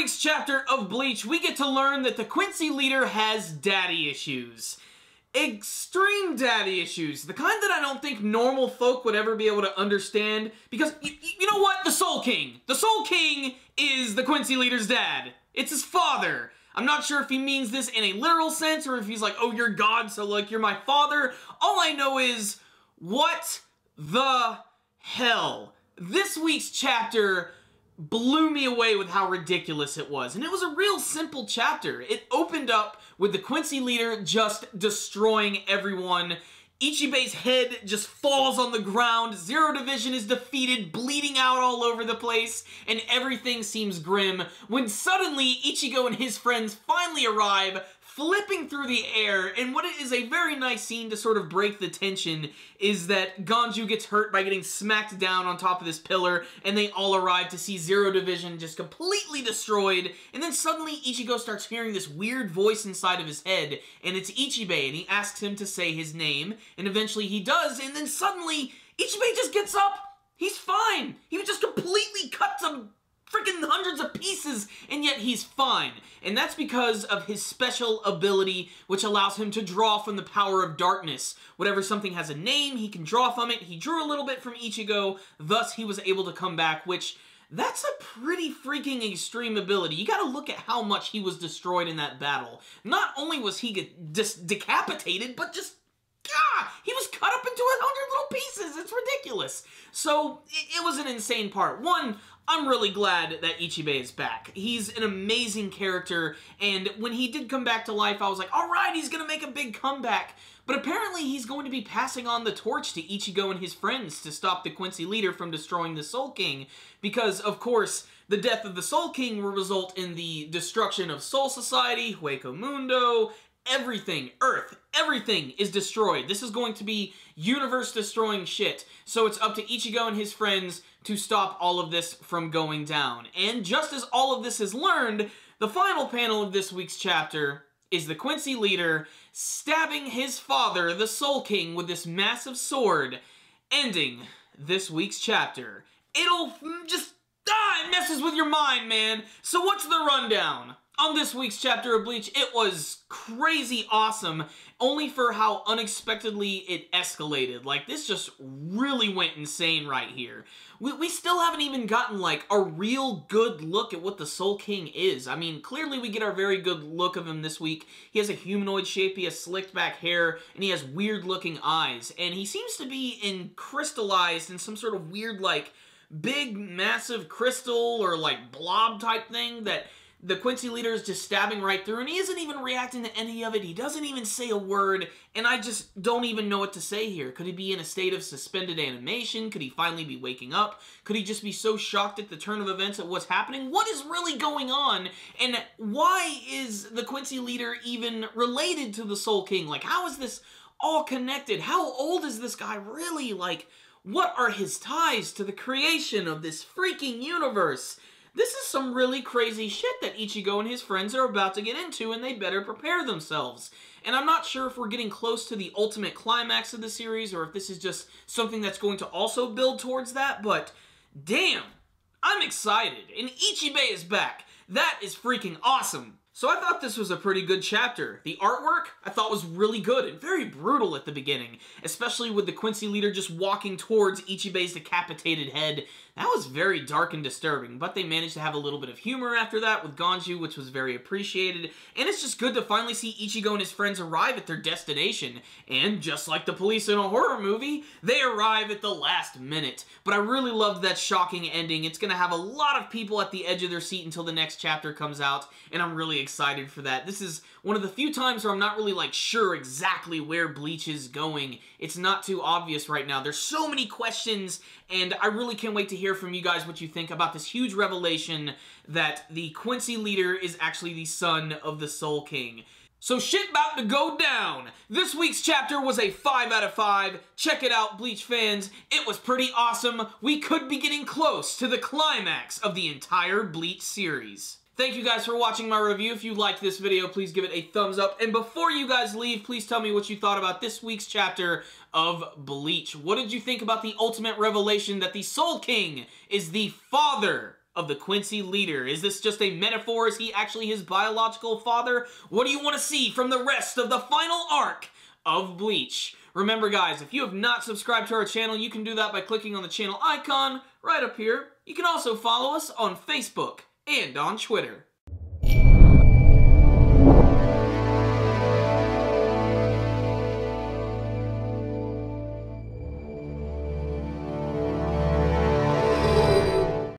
week's chapter of Bleach, we get to learn that the Quincy leader has daddy issues. Extreme daddy issues. The kind that I don't think normal folk would ever be able to understand. Because, you know what? The Soul King. The Soul King is the Quincy leader's dad. It's his father. I'm not sure if he means this in a literal sense or if he's like, oh, you're God, so like, you're my father. All I know is, what the hell? This week's chapter blew me away with how ridiculous it was. And it was a real simple chapter. It opened up with the Quincy leader just destroying everyone. Ichibe's head just falls on the ground, Zero Division is defeated, bleeding out all over the place, and everything seems grim, when suddenly Ichigo and his friends finally arrive, flipping through the air, and what is a very nice scene to sort of break the tension is that Ganju gets hurt by getting smacked down on top of this pillar, and they all arrive to see Zero Division just completely destroyed, and then suddenly Ichigo starts hearing this weird voice inside of his head, and it's Ichibe, and he asks him to say his name, and eventually he does, and then suddenly Ichibe just gets up. He's fine. He was just completely cut to freaking hundreds of pieces, and yet he's fine. And that's because of his special ability, which allows him to draw from the power of darkness. Whenever something has a name, he can draw from it. He drew a little bit from Ichigo, thus he was able to come back, which, that's a pretty freaking extreme ability. You gotta look at how much he was destroyed in that battle. Not only was he decapitated, but just he was cut up into 100 little pieces. It's ridiculous. So, it was an insane part. One, I'm really glad that Ichibe is back. He's an amazing character, and when he did come back to life, I was like, alright, he's gonna make a big comeback. But apparently he's going to be passing on the torch to Ichigo and his friends to stop the Quincy leader from destroying the Soul King, because, of course, the death of the Soul King will result in the destruction of Soul Society, Hueco Mundo, everything, Earth, everything is destroyed. This is going to be universe-destroying shit. So it's up to Ichigo and his friends to stop all of this from going down. And just as all of this is learned, the final panel of this week's chapter is the Quincy leader stabbing his father, the Soul King, with this massive sword, ending this week's chapter. It'll just, it messes with your mind, man. So what's the rundown? On this week's chapter of Bleach, it was crazy awesome, only for how unexpectedly it escalated. Like, this just really went insane right here. We still haven't even gotten, like, a real good look at what the Soul King is. I mean, clearly we get our very good look of him this week. He has a humanoid shape, he has slicked back hair, and he has weird-looking eyes. And he seems to be crystallized in some sort of weird, like, big, massive crystal or, like, blob type thing that the Quincy leader is just stabbing right through, and he isn't even reacting to any of it. He doesn't even say a word, and I just don't even know what to say here. Could he be in a state of suspended animation? Could he finally be waking up? Could he just be so shocked at the turn of events at what's happening? What is really going on, and why is the Quincy leader even related to the Soul King? Like, how is this all connected? How old is this guy really? Like, what are his ties to the creation of this freaking universe? This is some really crazy shit that Ichigo and his friends are about to get into, and they better prepare themselves. And I'm not sure if we're getting close to the ultimate climax of the series, or if this is just something that's going to also build towards that, but damn, I'm excited, and Ichibe is back. That is freaking awesome. So I thought this was a pretty good chapter. The artwork, I thought was really good and very brutal at the beginning, especially with the Quincy leader just walking towards Ichibe's decapitated head. That was very dark and disturbing, but they managed to have a little bit of humor after that with Ganju, which was very appreciated, and it's just good to finally see Ichigo and his friends arrive at their destination, and just like the police in a horror movie, they arrive at the last minute. But I really loved that shocking ending. It's gonna have a lot of people at the edge of their seat until the next chapter comes out, and I'm really excited for that. This is one of the few times where I'm not really like sure exactly where Bleach is going. It's not too obvious right now. There's so many questions, and I really can't wait to hear from you guys what you think about this huge revelation that the Quincy leader is actually the son of the Soul King. So shit about to go down. This week's chapter was a 5 out of 5. Check it out, Bleach fans. It was pretty awesome. We could be getting close to the climax of the entire Bleach series. Thank you guys for watching my review. If you liked this video, please give it a thumbs up. And before you guys leave, please tell me what you thought about this week's chapter of Bleach. What did you think about the ultimate revelation that the Soul King is the father of the Quincy leader? Is this just a metaphor? Is he actually his biological father? What do you want to see from the rest of the final arc of Bleach? Remember guys, if you have not subscribed to our channel, you can do that by clicking on the channel icon right up here. You can also follow us on Facebook and on Twitter.